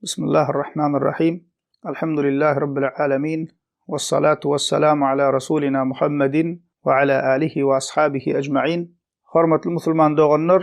Bismillahirrahmanirrahim. Elhamdülillahi Rabbil alemin. Vessalatu vesselamu ala Rasulina Muhammedin ve ala alihi ve ashabihi ecma'in. Hormatly musulman doganlar,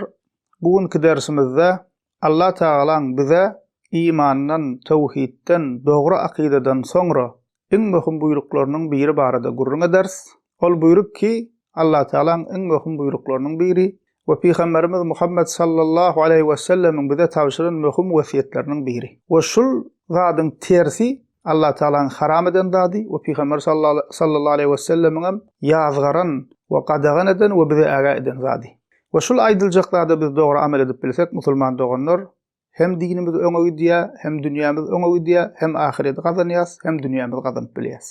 bugünkü dersimizde Allah Taala'ň bize imandan, tawhidden, dogry akideden soňra iň möhüm buýruklarynyň biri barada gurrun ders. Ol buyruk ki Allah Taala'ň iň möhüm buýruklarynyň biri we Peygamberimiz Muhammed sallallahu aleyhi ve sellem'in bize tawşyran möhüm wesiýetleriniň biri. We şol zadyň tersi Allah Taala'ň haram eden zady we Peygamber sallallahu aleyhi ve sellem'in ýazgaran we qadagan eden we bize aga eden zady. We şol aýdyljaklarda biz dogry amel edip bilsek, musulman doganlar, hem dinimiz öňe gidýär, hem dünýämiz öňe gidýär, hem ahireti gazanýas, hem dünýämiz gazanyp bilýäs.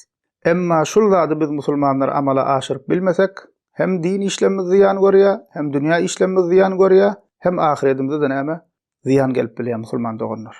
Emma şol zady biz musulmanlar amala aşyryp bilmesek, hem din işlemimiz ziyan görýär, hem dünýä işlemimiz ziyan görýär, hem ahiretimizde de näme ziyan gelip bilýär musulman doganlar.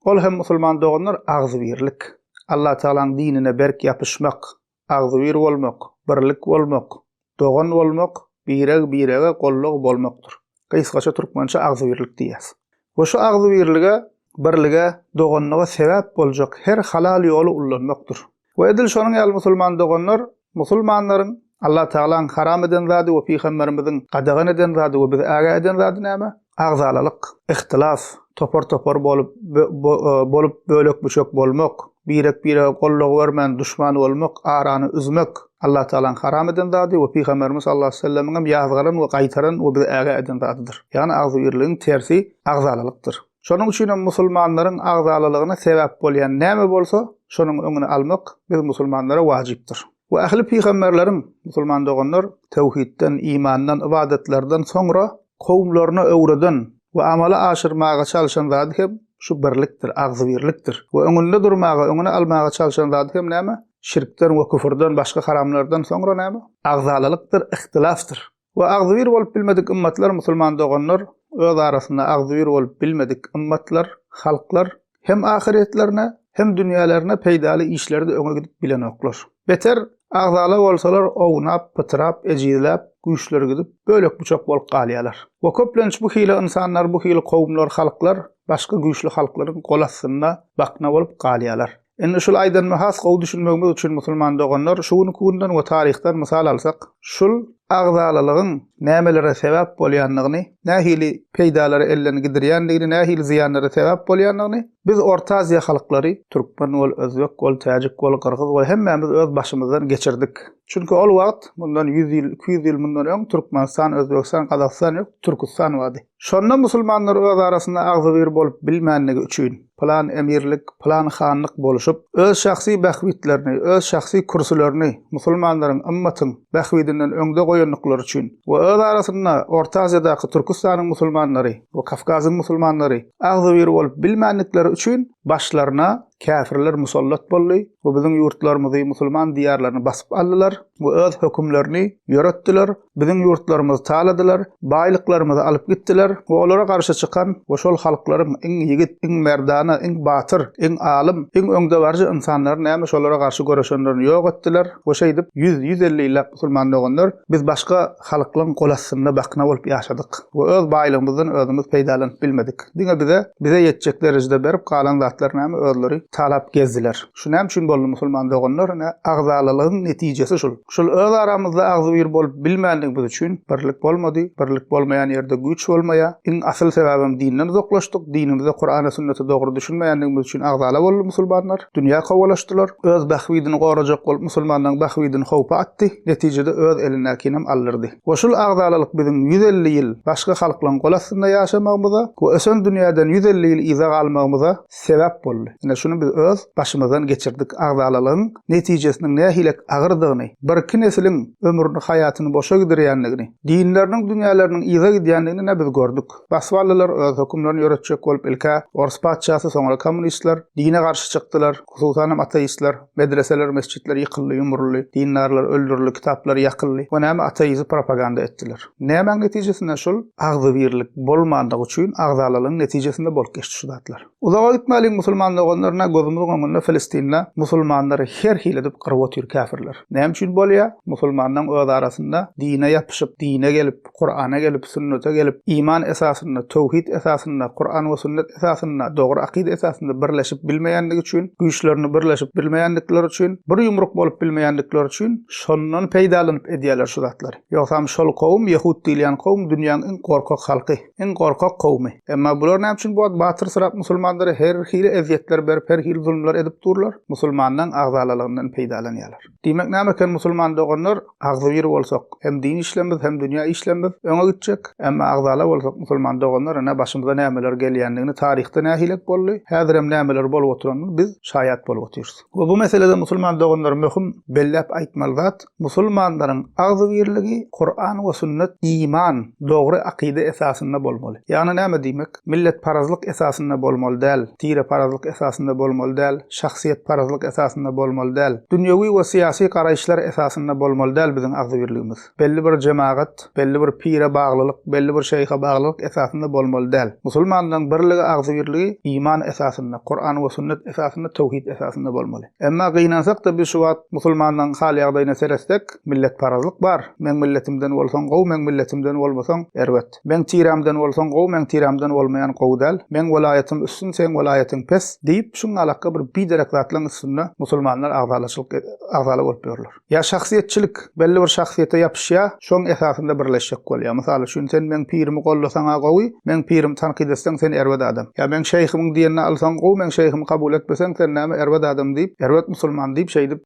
Ol hem musulman doganlar agzybirlik. Allah Taala'ň dinine berk ýapyşmak, agzybyr bolmak, birlik bolmak, dogan bolmak, birege golluk bolmakdyr. Kysgaça türkmençe agzybirlik diýäs. We şu agzybirlige, birlige, doganlyga sebäp boljak her halal ýoly ullanmakdyr. We edil şonuň ýaly musulman doganlar, musulmanlaryň Allah Taala'ň haram eden zady we Peygamberimiziň qadagan eden zady we bizi aga eden zady näme? Agzalalyk, ihtilaf, topar bolup bölek büşek bolmak, birege golluk bermän, düşman bolmak, arany üzmek Allah Taala'ň haram eden zady we Peygamberimiz sallallahu aleyhi ve sellem'in ýazgaran we gaýtaran we bizi aga eden zadydyr. Ýani agzybirligiň tersi agzalylykdyr. Şonuň üçin musulmanlaryň agzalalygyna sebäp bolýan näme bolsa, şonuň öňüne almak biz musulmanlara wajypdyr. Ve ahli peygamberlerin musulman doganlar tawhidden, imandan, ibadetlerden soňra kowmlaryna öwreden we amala aşyrmaga çalyşan zady hem şu birlikdir, agzybirlikdir. We öňünde durmaga, öňüne almaga çalyşan zady hem näme? Şirkden we küfürden, başga haramlardan soňra näme? Agzalylykdyr, ihtilafdyr. We agzybyr bolup bilmedik ümmetler musulman doganlar öz arasynda agzybyr bolup bilmedik ümmetler, halklar hem ahiretlerine hem dünýälerine peýdaly işlerde öňe gidip bilen oklar. Beter agzaly bolsalar ownap, pytrap, ejizlap, güýçler gidip bölek buçak bolup galýarlar. We köplenç bu hili insanlar, bu hili kowmlar, halklar başga güýçli halklaryň golasyna bakna bolup galýarlar. Indi şol aýdan mahas gowy düşünmegimiz üçin musulman doganlar şuny kundan we tarihdan mysal alsak, şol agzalylygyň nämelere sebäp bolýanlygyny, nähili peýdalary elden gidirýändigini, nähili ziýanlara sebäp bolýanlygyny biz Orta Aziýa halklary, türkmen bol, özbek bol, täjik bol, kyrgyz bol hemmämiz öz başymyzdan geçirdik. Çünki ol wagt bundan 100 ýyl, 200 ýyl mundan öň Türkmenistan, Özbekistan, Kazakystan ýok, Türkistan wady. Şonda musulmanlar öz arasynda agzybyr bolup bilmänligi üçin plan emirlik, plan hanlyk boluşup öz şahsy bahwitlerini, öz şahsy kursulerini musulmanlaryň ümmetin bahwidinden öňde goýanlyklary üçin we öz arasynda Orta Aziýadaky Türkistanyň musulmanlary we Kafkazyň musulmanlary agzybyr bolup bilmänlikleri üçin başlaryna kafirler musallat boldy we biziň ýurtlarymyzy, musulman diýarlaryny basyp aldylar we öz hökümlerini ýöretdiler, biziň ýurtlarymyzy taladylar, baýlyklarymyzy alyp gitdiler we olara garşy çykan we şol halklaryň iň ýigit, iň merdana, iň batyr, iň alim, iň öňde barjy insanlar näme şolara garşy göreşenlerini ýok etdiler we şeýdip 100-150 ýyl musulman doganlar biz başga halklaryň golasyna bakna bolup ýaşadyk we öz baýlygymyzdan özümiz peýdalanyp bilmedik. Diňe bize ýetjek derejede berip galan zatlar näme özleri talap gezdiler. Şunam üçin boldy musulman doganlar agzalylygyň netijesi şol. Şol öz aramyzda agzybyr bolup bilmänligimiz üçin birlik bolmady, birlik bolmaýan ýerde güýç bolmaýa. Iň asyl sebäbim dinden uzaklaşdyk. Dinimizde Qur'ana sünneti dogry düşünmeýänligimiz üçin agzaly boldy musulmanlar. Dünýä gowalaşdylar. Öz bahwidini gorajak bolup musulmanyň bahwidini howpa atdy. Netijede öz eline kinem allyrdy. We şol agzalylyk biziň 150 ýyl başga halklaryň golasyna ýaşamagymyza we ösen dünýäden 150 ýyl izah almagymyza sebäp boldy. Ine şunu biz öz başymyzdan geçirdik. Agzalylygyň netijesiniň nähilek agyrdygyny, bir nesiliň ömrüni, hayatyny boşa gidirýänligini, dinleriniň, dünýäleriniň izah edýänligini ne biz gördük. Baswalylar öz hökümlerini ýöretjek bolup ilka Ors patşasy, soňra kommunistler dine garşy çykdylar. Hususan ateistler, medreseler, mesçitler ýykyldy, ýumurly, dindarlar öldürildi, kitaplar ýakyldy we näme ateizm propaganda etdiler. Näme netijesinde şol agzybirlik bolmandygy üçin agzalylygyň netijesinde bolup geçdi şu zatlar. Uzağa gitmeli musulmanlar onlarına gözümüzün önünde Filistinle musulmanları her hile edip kırıp otur kafirler. Näme üçin bolýar? Musulmanlaryň öz arasında dine yapışıp, dine gelip, Kur'ana gelip, sünnete gelip, iman esasında, tawhid esasında, Kur'an we sünnet esasında, dogry akide esasında birleşip bilmeýänligi üçin, güýçlerini birleşip bilmeýänlikleri üçin, bir ýumruk bolup bilmeýänlikleri üçin şondan peýdalanyp edýärler şu zatlar. Ýogsa şol kowum Yahud diýen kowum dünýäniň en gorkak halky, en gorkak kowmy. Emma bular näme üçin bu batyr sırap musulmanlara her hili eziyetler berip, her hili zulmlar edip durlar? Musulmandan agzalaryndan peýdalanýarlar. Demek näme eken musulman doganlar agzy bir bolsak, hem din işlemez hem dünýä işlemez öňe gitjek. Emma agzalar bolsak musulman doganlar näme başymyza nämeler gelýändigini taryhda nähilek boldy. Häzir hem nämeler bolup oturanyny biz şaýat bolup oturýarys. We bu meselede musulman doganlar möhüm bellep aýtmaly zat, musulmanlaryň agzy birligi Kur'an we sünnet, iman, dogry akide esasynda bolmaly. Ýani näme diýmek? Millet parazlyk esasynda bolmaly däl, tire parazlyk esasynda bolmaly däl, şahsiýet parazlyk esasynda bolmaly däl, dünýäwi we syýasy garaýşlar esasynda bolmaly däl biziň agzy birligimiz. Belli bir jemaat, belli bir pire baglylyk, belli bir şeýhe baglylyk esasynda bolmaly däl. Musulmanlaryň birligi agzy birligi iman esasynda, Kur'an we sünnet esasynda, tawhid esasynda bolmaly. Emma gynansak da biz şu wagt musulmanlaryň hal ýagdaýyna serestek, millet parazlyk bar. Men milletimden bolsaň gow, men milletimden bolmasaň erwet. Men tiramdan bolsaň gow, men tiramdan bolmaýan gow däl. Men welaýatym üstün, sen welaýatyň pes diýip şuňa alaka bir biderek zatlaryň üstünde musulmanlar agzaly bolup ýörler. Ya şahsiýetçilik belli bir şahsiýete ýapyşýa, şoň esasynda birleşik bolýar. Masalan, şun sen men pirimi gollasaň gowy, men pirim tanqid etseň sen erwet adam. Ya men şeýhimiň diýenini alsaň gowy, men şeýhimi kabul etmeseň sen näme erwet adam diýip, erwet musulman diýip şeýdip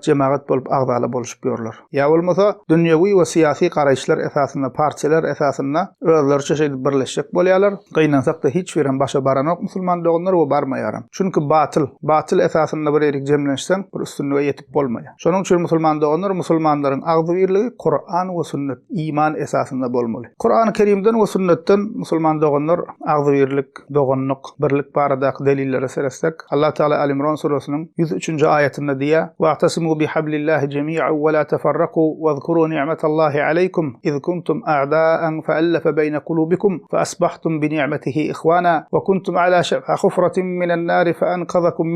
jemaat bolup agzaly boluşyp ýörler. Ya bolmasa dünýäwi we syýasy garaýşlar esasynda, partiýalar esasynda özleriçe şeýdip birleşik bolýarlar. Gynansak da hiç biren başa baranok musulman doganlar we barmaýaram. Çünki batyl esasynda bir erik jemlenşseň bir üstünlüge ýetip bolmaýar. Şonuň üçin musulman doganlar musulmanlaryň agzy birligi Kur'an we sünnet, iman esasynda bolmaly. Kur'an-ı Kerimden we sünnetden musulman doganlar agzy birlik, doganlyk, birlik baradaky delillere serestek Allah Taala Al-İmran surasının 103-nji ayetinde diýär: "Wa'tasimu bihablillahi jemi'an we la tafarraqu ve zkuru ni'metallahi aleykum iz kuntum a'da'an fa'alafa beyne kulubikum fa asbahtum bi ni'metihi ihwana ve kuntum ala şefha hufratin minen nari fa'anqadhakum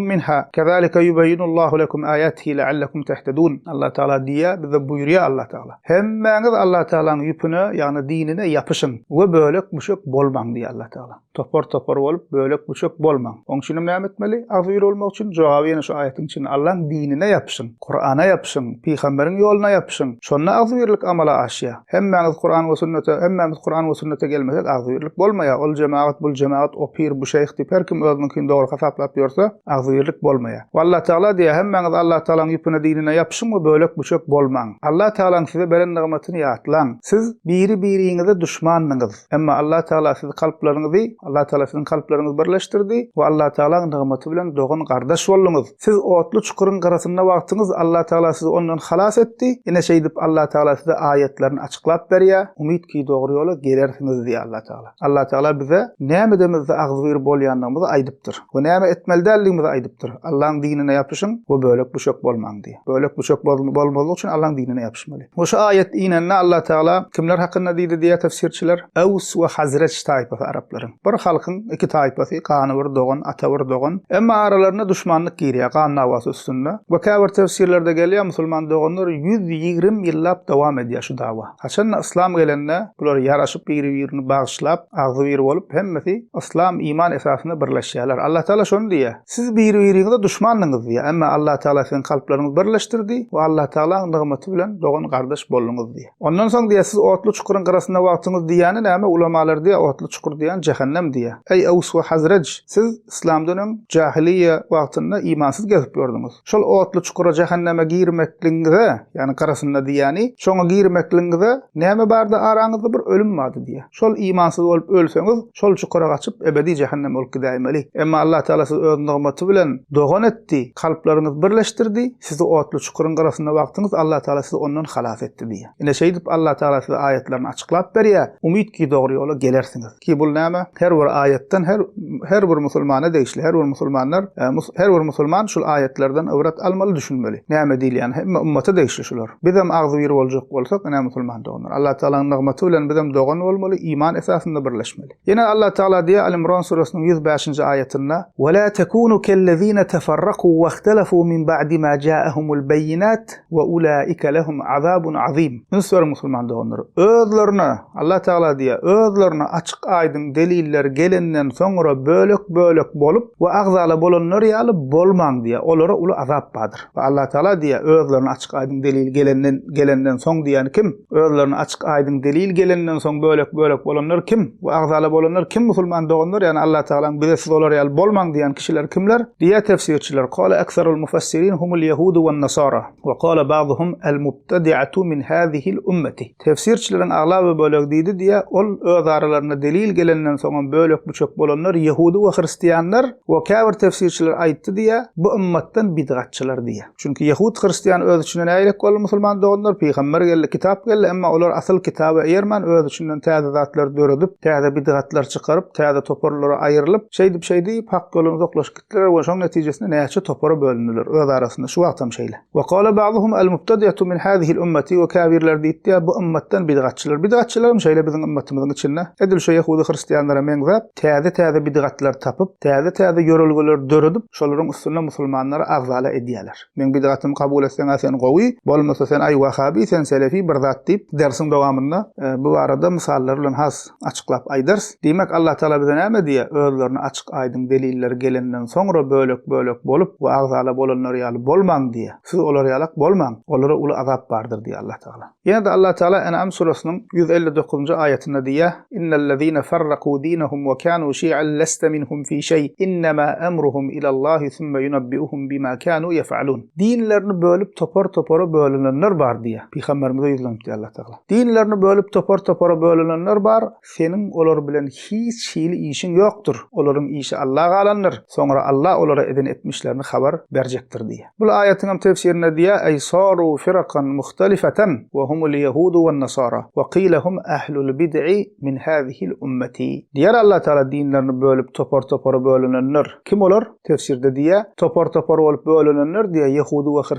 minha kezalika yubayyinullahu lekum ayatihi la'allakum tehtedun." Allah Taala diýär, bize buýurýar Allah Taala. Hemmeňiz Allah Taala'nın ýüpüne, ýani dinine ýapyşyň we bölek buşak bolmaň diýär Allah Taala. Topor bolup bölek buşak bolmaň. Oň üçin näme etmeli? Agzyr bolmak üçin jogaby ýene şu aýatyň içinde Allah'ın dinine ýapyşyň, Kur'ana ýapyşyň, peýgamberiň ýoluna ýapyşyň. Şonda agzyrlyk amala aşýar. Hemmeňiz Kur'an we sünnete gelmesek agzyrlyk bolmaýar. Ol jemaat, bul jemaat, o pir, bu şeyh diýip her kim özüninkini dogry hasaplap ýörse, agzyrlyk bolmaýar. Wallah Taala diýär, hemmeňiz Allah Taala'nın ýüpüne dinine ýapyşyň we bölek buşak bolmaň. Allah Taala'nın size beren nimatyny ýatlaň. Siz biri-biriňize düşmanlyňyz. Emma Allah Taala sizi kalplaryňyzy, Allah Taala sizin kalplaryňyzy birleşdirdi we Allah Taala'nın nimaty bilen dogan gardaş boldyňyz. Siz otly çukuryň garasynda wagtyňyz, Allah Taala sizi ondan halas etdi. Ine şeýdip Allah Taala size ayetlerini açyklap berýär. Umid ki dogry ýola gelersiňiz diýär Allah Taala. Allah Taala bize näme demizde agzyr bolýanlygymy aýdypdyr. We näme etmeli däldigimizi aýdypdyr. Allah'ın dinine ýapyşyň we bölek buşak bolmaň diýär. Bölek buşak bolmaly üçin Allah'ın dinine ýapyşmaly. Bu şu ayet inenle Allah Taala kimler hakynda diýdi diýär tefsirçiler? Aws we Hazraj taýpasy araplaryň. Bir halkyň iki taýpasy, gany bir dogan, ata bir dogan. Emma aralaryna düşmanlyk girýär, gan nawasy üstünde. Bu käbir tefsirlerde gelýär, musulman doganlar 120 ýyllap dowam edýär şu dawa. Haçan İslam gelende bular ýaraşyp biri-birini bagşlap, agzy bir bolup hemmesi İslam iman esasynda birleşýärler. Allah Taala şonu diýär: "Siz biri-biriňize düşmanlyňyz diýär, emma Allah Taala sizin kalplaryňyzy birleşdirdi we Allah Taala nigmaty bilen dogan gardaş boldyňyz diýär." Ondan soň diýär, siz otly çukuryň garasynda wagtyňyz diýäni näme? Ulamalar diýär, otly çukur diýän cehennem diýär. Ey Aws we Hazraj, siz İslamdan jahiliýe wagtynda imansyz gezip ýördiňiz. Şol otly çukura cehenneme girmekliňize, ýani garasynda diýäni, şoňa girmekliňize näme barda araňyzda bir ölüm bardy diýär. Şol imansyz bolup ölseňiz, şol çukura gaçyp ebedi cehenneme bolup gidämeli. Emma Allah Taala sizi öz nigmaty bilen dogan etdi, kalplaryňyzy birleşdirdi. Sizi otly çukuryň garasynda wagtyňyz, Allah Taala sizi ondan halas etdi diýär. Ine şeýdip Allah Taala size ayetlerini açyklap berýär. Umid ki dogry ýola gelersiňiz. Ki bu näme? Her bir ayetten her bir musulmana değişli. Her bir musulman şol ayetlerden ibret almaly, düşünmeli. Näme diýilýän? Hemme ummata değişli şular. Bizem agzy bir boljak bolsak, näme musulman doganlar. Allah Taala'nın nigmaty bilen bizem dogan bolmaly, iman esasynda birleşmeli. Ýene Allah Taala Teala diye Al-İmran suresinin 105. ayetinde "Ve la tekunu kellezine teferraku ve ihtelefû min ba'di ma ca'ahumul beyinat ve ulaike lehum azabun azim." Müslüman musulman doğanlar özlerine Allah Teala diye özlerine açık aydın deliller gelenden sonra bölük bolup ve agzalı bolanlar ýaly bolmaň diye olara ulu azap bardyr. Ve Allah Teala diye özlerine açık aydın delil gelenden soň diýen kim? Özlerine açık aydın delil gelenden soň bölük bolanlar kim? Ve agzalı bolanlar kim musulman doğanlar? Yani Allah Teala'nın bize siz olar ýaly bolmaň diýen kişiler kimler? Diye tefsirçiler. Qala aksarul mufassirin humul yehudu wan nasara ve qala ba'duhum al mubtadi'atu min hadihi'l ummati. Tefsirçilerin aglaby bölegi diýdi diye ol öz aralaryna delil gelenden soň bölük buçuk bolanlar Yahudi we Hristiýanlar we käbir tefsirçiler aýtdy diye bu ümmetden bidgatçylar diye. Çünki Yahudi Hristiýan öz içinden aýryk bolup musulman doğanlar peýgamber geldi, kitap geldi, emma olar asıl kitaba eýermen öz içinden täze zatlar döredip, täze bidgatlar çykaryp, täze toporlara aýrylyp, şeýdip hak ýoluna uzaklaşyp gitdiler we şoň netijesinde näçe topora bölündiler öz arasynda şu wagtam şeýle. Ve qala ba'duhum al-mubtadi'atu min hadihi'l ummati we käbirler diýdi bu ümmetden bidgatçylar. Bidgatçylarym şeýle bizim ümmetimiziň içinde edil şu Yahudi Hristiýanlara meňzap täze bidgatlar tapyp, täze ýörelgeler döredip, şolaryň üstüne musulmanlara agzala edýärler. Men bidgatymy kabul etseň sen gowy, bolmasa sen ay wahabi, sen selefi bir zat diýip dersiň dowamynda bu arada misallar bilen has açyklap aýdars. Demek Allah Teala bize näme diýär? Özlerine açyk aýdyn deliller gelenden soňra bölük bolup we agzala bolanlar ýaly bolmaň diýär. Siz olar ýaly bolmaň, olara uly azap bardyr diýär Allah Teala. Ýa-da Allah Teala En'am suresiniň 159. ayetinde diýär: "İnnellezîne ferrakû dînehum ve kânû şi'an leste minhum fî şey, innema emruhum ilallâhi thumme yunabbi'uhum bima kânû yef'alûn." Dinlerini bölüp topora bölünenler bar diýär. Peygamberimize ýüzlenip Allah Teala. Dinlerini bölüp topora bölünenler bar, senin olar bilen hiç şeýle işin ýokdur. Olaryň işi Allah'a alanlar. Sonra Allah olara eden etmişlerini haber berjekdir diýär. Bu ayetin hem tefsirine diýär: "Ey saru firakan muhtalifatan ve humul yehudu wan nasara ve qilahum ahlul bid'i min hadihi'l ummati." Diýär Allah Teala dinlerini bölüp topora bölünenler kim olar? Tefsirde diýär: topor bolup bölünenler diýär Yahudi we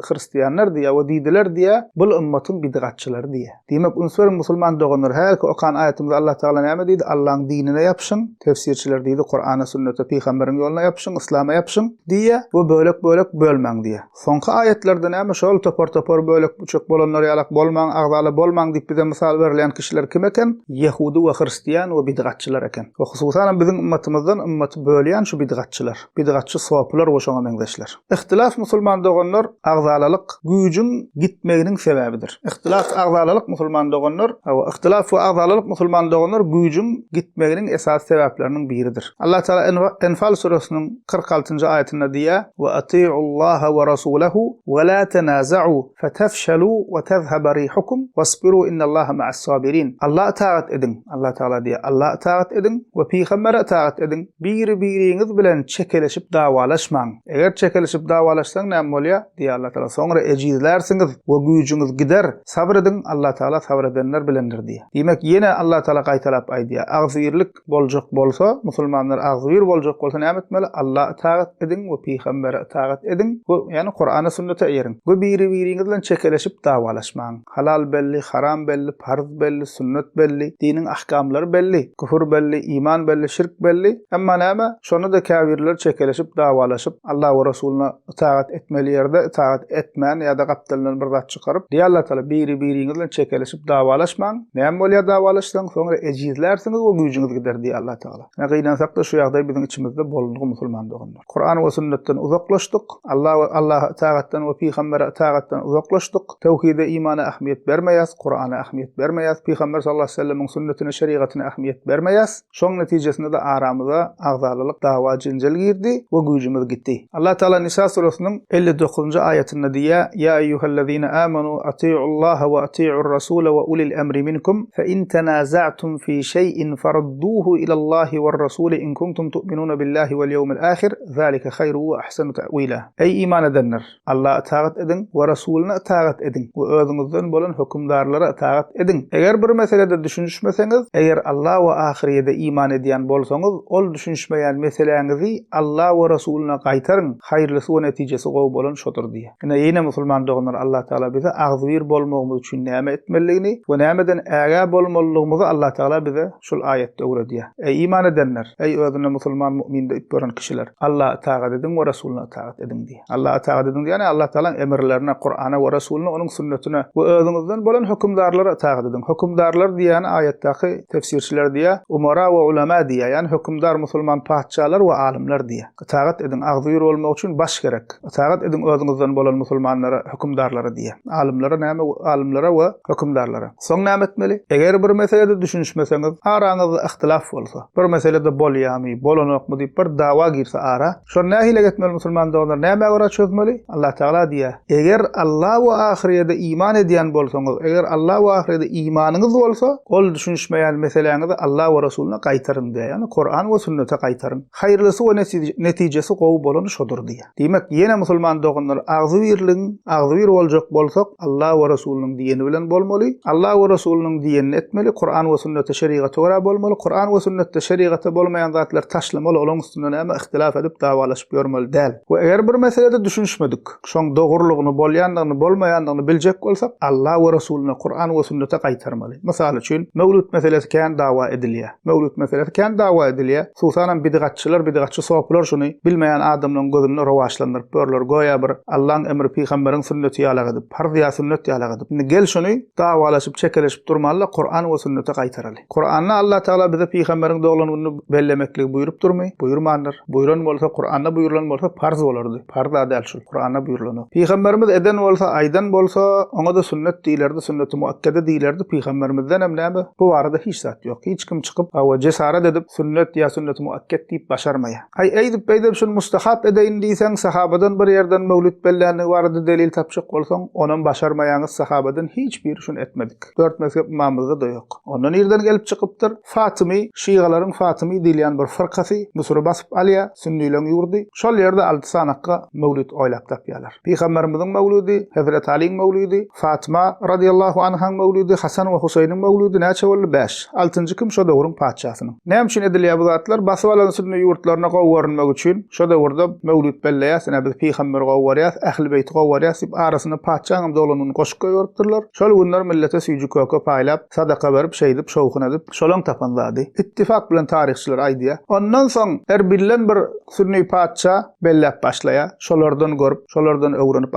Hristiýanlar diýär we diýdiler diýär bu ümmetin bidgatçylary diýär. Demek ünsür musulman doğanlar her ki okan ayetimizde Allah Teala näme diýdi? Allah'ın dinine yapışın. Tefsirçiler diýdi Kur'ana, sünnete, peýgamberiň ýoluna yapışın, İslam'a yapışın diýär. Bu bölük bölmäň diýär. Soňky ayetlerde näme şol topor bölük buçuk bolanlar ýalak bolmaň, agzaly bolmaň diýip bize misal berilen kişiler kim eken? Yahudi we Hristiýan we bidgatçylar eken. We hususan bizim ümmetimizden ümmeti bölýän şu bidgatçylar. Bidgatçy sowaplar we şoňa meňzeşler. İhtilaf musulman doğanlar agzalylyk güýjüň gitmeginiň sebebidir. İhtilaf agzalylyk musulman doğanlar we ihtilaf we agzalylyk musulman doğanlar güýjüň gitmeginiň esas sebäpleriniň biridir. Allah Teala Enfal suresiniň 46. ayetinde diýär: "Ve atii'ullaha we rasulahu ve la tenaza'u fatafshalu ve tezhaba rihukum wasbiru innallaha ma'as sabirin." Allah taat edin. Allah Teala diýär: Allah taat edin we peýgambere taat edin. Biri-biriňiz bilen çekeleşip dawalaşmaň. Eger çekeleşip dawalaşsaň näme bolýar? Diýär Allah Teala. Soňra ejizlersiňiz we güýjüňiz gider. Sabr edin. Allah Teala sabr edenler bilendir diýär. Demek ýene Allah Teala gaýtalap aýdýar. Agzyrlyk boljak bolsa, musulmanlar agzyr boljak bolsa näme etmeli? Allah taat edin we peýgambere taat edin. Bu ýani Kur'ana sünnete eýerin. Bu biri-biriňiz bilen çekeleşip dawalaşmaň. Halal belli, haram belli, farz belli, sünnet belli, dinin ahkamlary belli, küfür belli, iman belli, şirk belli. Emma näme? Şonu da kafirler çekeleşip dawalaşyp Allah we Rasuluna taat etmeli ýerde taat etmän ýa-da gapdalyny bir zat çykaryp diýär Allah Teala biri-biriňiz bilen çekeleşip dawalaşmaň. Näme bolýar dawalaşsaň soňra ejizlersiňiz we güýjüňiz gider diýär Allah Teala. Näginasak da şu ýagdaý biziň içimizde bolundy musulman doğanlar. Kur'an we sünnetten uzaklaşdyk. Allah taatdan we peýgambere taatdan uzaklaşdyk. Tawhide, imana ähmiýet bermeýäs, Kur'ana ähmiýet bermeýäs, peýgamber sallallahu aleyhi ve sellem'in sünnetine, şeriatyna ähmiýet bermeýäs. Şoň netijesinde de aramyza agzalylyk dawa jinjel girdi we güýjümiz gitdi. Allah Teala Nisa suresiniň 59. ayetinde diýär: "Ya eyyuhellezine amanu atii'ullaha we atii'ur rasula ve ulil emri minkum fe in tenaza'tum fi şey'in farudduhu ilallahi ve rasuli in kuntum tu'minuna billahi vel yevmil ahir. Zalika hayru ve ahsanu ta'wila." Ey iman edenler, Allah'a taat edin ve Rasuluna taat edin ve özüňizden bolan hukmdarlara taat edin. Eger bir meselede düşünüşmeseňiz, eger Allah we ahirete iman edýän bolsaňyz, ol düşünüşmeýän meseleňizi Allah we Rasuluna gaýtaryň. Haýrlysy we netijesi gowy bolan şodur diýär. Ýene musulman doğanlar Allah Teala bize agzyr bolmagymyz üçin näme etmeligini we nämeden äga bolmalygymyzy Allah Teala bize şol ayette öwre diye. Ey iman edenler, ey özüne musulman mümin diýip gören kişiler, Allah'a itaat edin we Resulüne itaat edin diye. Allah'a itaat edin diýeni Allah Taala emirlerine, Kur'ana we Resulüne, onun sünnetine we özüňizden bolan hükümdarlara itaat edin. Hükümdarlar diýeni ayetteki tefsirçiler diýe, umara we ulema diýe, ýani hükümdar musulman paççalar we alimler diýe. Itaat edin, agzyr bolmak üçin baş gerek. Itaat edin özüňizden bolan musulmanlara, hükümdarlara diye. Alimlere näme? Alimlere we hükümdarlara. Soň näme etmeli? Eger bir meselede düşünüşmeseňiz, araňyzda ihtilaf bolsa, bir meselede bolýarmy, bolanokmy diýip bir dawa girse ara, şo nähile getmeli musulman doganlar? Näme göre çözmeli? Allah Taala diýe, eger Allah we ahirete iman edýän bolsaňyz, eger Allah we ahirete imanyňyz bolsa, ol düşünüşmeýän meseleňizi Allah we Resulüne gaýtaryň diýe. Ýani Kur'an we sünnete gaýtaryň. Haýrlysy we netijesi gowy bolany şodur diýe. Diýmek, ýene musulman doganlar agzywir boljak bolsak, Allah we Resulüniň diýeni bilen bolmaly. Allah we Resulüniň diýenini etmeli. Kur'an we sünnete şeriata görä bolmaly. Kur'an we sünnete şeriata bolmaýan zatlar taşlamaly, olaň üstüne näme ihtilaf edip dawalaşyp ýörmeli däl. We eger bir meselede düşünüşmedik, şoň dogrulygyny, bolýandygyny, bolmaýandygyny biljek bolsak, Allah we Resulüne, Kur'an we sünnete gaýtarmaly. Mysal üçin, mevlüt meselesi kän dawa edilýär. Mevlüt meselesi kän dawa edilýär. Susanan bidgatçy soplar şuny bilmeýän adamlaryň gözüne rawaşlandyryp görler, goýa bir Allah'ın emri, peýgamberiň sünneti ýalag edip, farz sünnet ýalag edip. Gel şuny dawalaşyp, çekeleşip durmaly, Kur'an we sünnete gaýtaraly. Kur'anna Allah Taala bize peýgamberiň doglanuny bellemeklik buýurup durmy? Buýurmandyr. Buýuran bolsa, Kur'anna buýurulan bolsa farz bolardy. Farz adal şol. Kur'anna buýurulan. Peýgamberimiz eden bolsa, aýdan bolsa, oňa da sünnet diýlerdi, sünnet-i muakkede diýlerdi. Peýgamberimizden hem näme? Bu barada hiç zat ýok. Hiç kim çykyp awa cesaret edip sünnet ýa sünnet-i muakked diýip başarmaýar. Eýdip beýdip şunu mustahap edeýin diýsen, sahabadan bir ýerden mevlüt belläni barada delil tapşyk bolsaň, onuň başarmaýaňyz sahabadan hiç bir şunu etmedik. 4 mezhep imamyzda da ýok. Ondan ýerden gelip çykypdyr. Fatymy, Şiýalaryň Fatymy diýilýän bir fırkasy Musyra basyp alýa, sünniýleň ýurdy. Şol ýerde 6 sanakka mevlüt oýlap tapýarlar. Peýgamberimiziň mevlüdi, Hazrat Aliň mevlüdi, Fatyma radiyallahu anhaň mevlüdi, Hasan we Husaýnyň mevlüdi näçe boldy? 5. 6-njy kim? Şo döwrüň paçasynyň. Näme üçin edilýär bu zatlar? Basyp alan sünniýet ýurtlaryna gowwarmak üçin şo döwürde mevlüt belläýär, sene biz peýgamber gowwarýar, ähli beýti gowwarýar, sip arasyna paçaňym doglanuny goşup goýurupdyrlar. Şol günler millete süýjü köke paýlap, sadaka berip, şeýdip, şowkun edip, şolaň tapanlady. İttifak bilen tarihçiler aýdýar. Ondan soň bilen bir sünni paça belläp başlaýar. Şolardan görüp, şolardan öwrenip,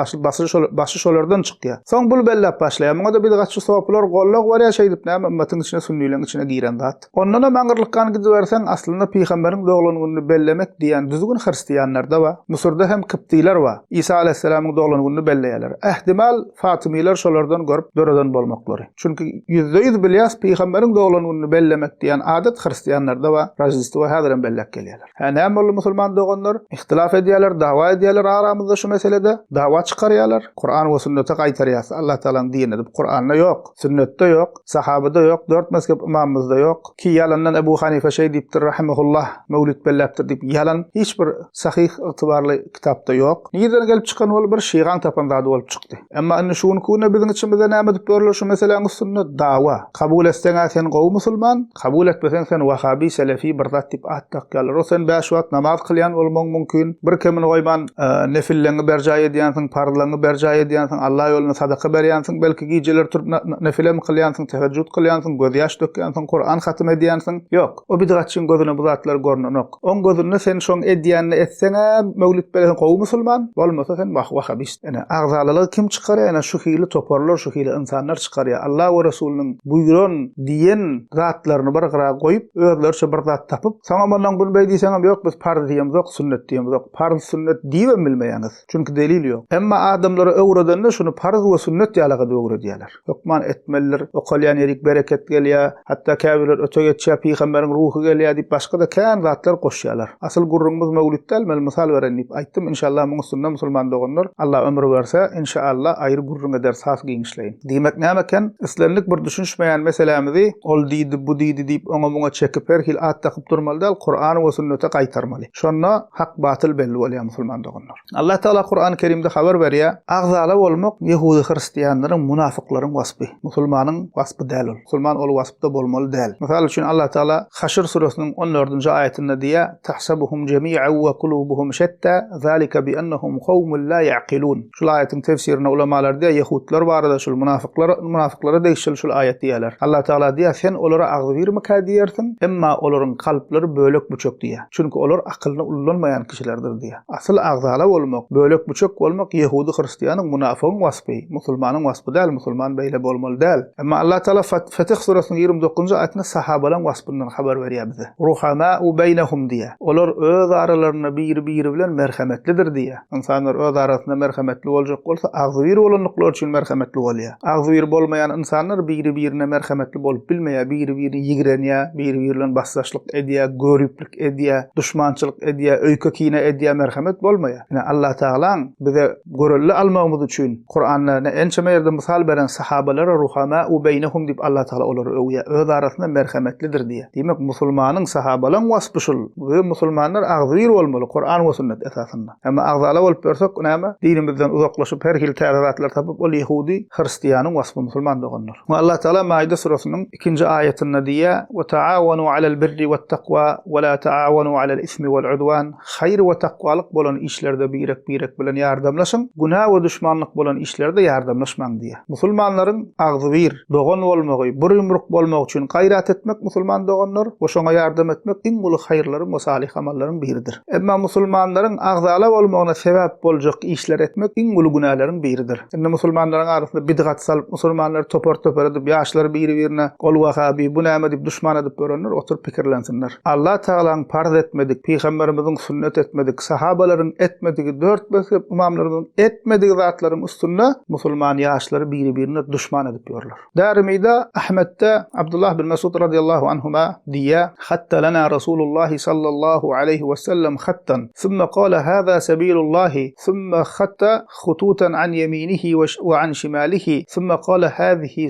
başı şolardan çykýar. Soň bul belläp başlaýar. Muňa da bidgatçy soplar gollak barýar, şeýdip näme ümmetin içine, sünniýlerin içine giren zat. Ondan da maňyrlykkan gidibersen aslynda peýgamberiň doglanuny bellemek diýen düzgün hristiýanlar da bar. Mısırda hem Kıptiler bar. İsa aleyhisselamyň doglanuny belleýärler. Ehtimal Fatymiler şolardan görüp döreden bolmaklary. Çünki %100 bilýäs peýgamberiň doglanuny bellemek diýen adat hristiýanlarda bar. Rajistwa häzirem bellek gelýärler. Näme boldy musulman doganlar? İhtilaf edýärler, dawa edýärler aramyzda şu meselede. Dawa çykarýarlar. Kur'an we sünnete gaýtarýar. Allah Taalaň diýeni dip Kur'an'da ýok, sünnetde ýok, sahabada ýok, 4 mezhep imamymyzda ýok. Ki yalandan Ebu Hanife diýipdir rahimehullah, mevlüt belläpdir diýip yalan hiç bir sahih itibarly kitapda ýok. Nirden gelip çykan bol bir şeýgan tapanda bolup çykdy. Emma anna şuny kuna biziň içimizde näme diýip görler şu meseleň üstünde dawa. Kabul etseň sen gowy musulman, kabul etmeseň sen wahabi, selefi bir zat diýip attakýarlar. O sen 5 wagt namaz kılýan bolmaň mümkin. Bir kemin goýman nefilleňi berjaý edýänsiň, farlaňy berjaý edýänsiň, Allah ýoluna sadaka berýänsiň, belki gijeler turup nefile kılýansyň, tehejjüd kılýansyň, göz ýaş dökýänsiň, Kur'an hatym edýänsiň. Ýok. O bidgatçyň gözüne bu zatlar görnenok. On gözüne sen şoň edýänini etseňe mevlüt belen gowy musulman, bolmasa sen wahabist. Ene agzalylygy kim çykarýar? Ene şu hili toparlar, şu hili insanlar çykarýar. Allah we Resulüniň buýuran diýen zatlaryny bir gyra goýup, özlerçe bir zat tapyp, saňa bolanyň bunu beýdiýseňem ýok, biz farz diýemiz ýok, sünnet diýemiz ýok. Farz sünnet diýip bilmeýäňiz. Çünki delil ýok. Emma adamlara öwredende şunu farz we sünnet ýalaga öwredýärler. Hukman etmeliler, okalyan yerik bereket gelýär, hatta käbirler öte geçýär, peýgamberiň ruhy gelýär diýip başga da kän zatlar goşýarlar. Asyl gurrumyz mevlütdäl, men misal beren diýip aýtdym. İnşallah muňa sunna musulman doganlar, Allah ömür berse, inşallah aýry gurrunga ders has giňişleýin. Diýmek nämeken? Islenlik bir düşünşmeýän meselemizi ol diýdi, bu diýdi diýip oňa muňa çekip her hil at takyp durmaly däl, Kur'an we sünnete gaýtarmaly. Şonda hak batyl belli bolýar musulman doganlar. Allah Taala Kur'an-ı Kerimde haber berýär. Agzaly bolmak Yahudi hristiýanlaryň, munafiklaryň wasfy. Musulmanyň wasfy däl ol. Musulman ol wasfda bolmaly däl. Mesal üçin Allah Taala Haşr suresiniň 14-nji aýatynda diýär: "Tahsabuhum jemi'an we kulubuhum shatta, zalika bi annahum qawmun la ya'qilun." Şol aýatyň tefsirini ulamalar diýär, Yahudlar barada şol munafiklara degişil şol aýat diýerler. Allah Taala diýär: "Sen olara agzy bir birmi kädiýersiň, emma olaryň kalplary bölek buçak diýär. Çünki olar akylyny ullanmaýan kişilerdir diýär. Asyl agzala bolmak, bölek buçak bolmak Yahudi Hristiýanyň munafygyň wasfy, musulmanyň wasfy däl, musulman beýle bolmaly däl. Emma Allah Taala Fatih surasynyň 29-njy aýatyna sahabalaryň wasfyndan habar berýär bize. Ruhama'u beynehum diýär. Olar öz aralaryna biri bilen merhametlidir diýär. İnsanlar öz arasynda merhametli boljak bolsa, agzyr bolanlyklar üçin merhametli bolýar. Agzyr bolmaýan insanlar biri-birine merhametli bolup bilmeýär, biri-birini ýigrenýär, biri-biri bilen bassaşlyk edýär, görüplik edýär, düşmançylyk edýär, öýke kine edýär, merhamet bolmaýar. Ýani Allah Taala bize görelli almagymyz üçin Kur'an'da ençe ýerde misal beren sahabalara ruhama'u beynehum diýip Allah Taala olary öwýär, öz arasynda merhametlidir diýär. Demek musulmanyň sahabalaryň wasfy şol. Bu musulmanlar agzyr bolmaly Kur'an we sünnet esasynda. Emma agzala bolup bersak näme? Dinimizden uzaklaşyp her hil täriratlar tapyp ol Yahudi, Hristiýanyň wasfy musulman doganlar. Ve Allah Taala Maide surasynyň 2-nji aýatynda diýär: "Ve taawanu alal birri wat taqwa we la taawanu alal ismi wal udwan." Hayr we taqwalyk bolan işlerde birek bilen ýardamlaşyň, günah we düşmanlyk bolan işlerde ýardamlaşmaň diýär. Musulmanlaryň agzyr, dogan bolmagy, bir ümrük bolmak üçin gaýrat etmek musulman doganlar we şoňa ýardam etmek iň uly haýrlaryň we salih amallaryň biridir. Emma musulmanlaryň agzala bolmagyna sebäp boljak işler etmek iň uly günähläriň biridir. Indi musulmanlaryň arasynda bidgat salyp musulmanlar topar edip ýaşlary biri-birine gol wahabi bu näme diýip düşman edip görenler oturup pikirlensinler. Allah Taalaň parz etmedik, peýgamberimiziň sünnet etmedik, sahabalaryň etmedigi, 4 mezhep imamlaryň etmedigi zatlaryň üstünde musulman ýaşlary biri-birine düşman edip ýörler. Darimiýde Ahmedde Abdullah bin Mesud radiyallahu anhuma diýär: "Hatta lana Rasulullah sallallahu aleyhi ve sellem hattan, thumma qala hada sabilullah, thumma khatta khututan an yaminihi ve an shimalihi, thumma qala hadhihi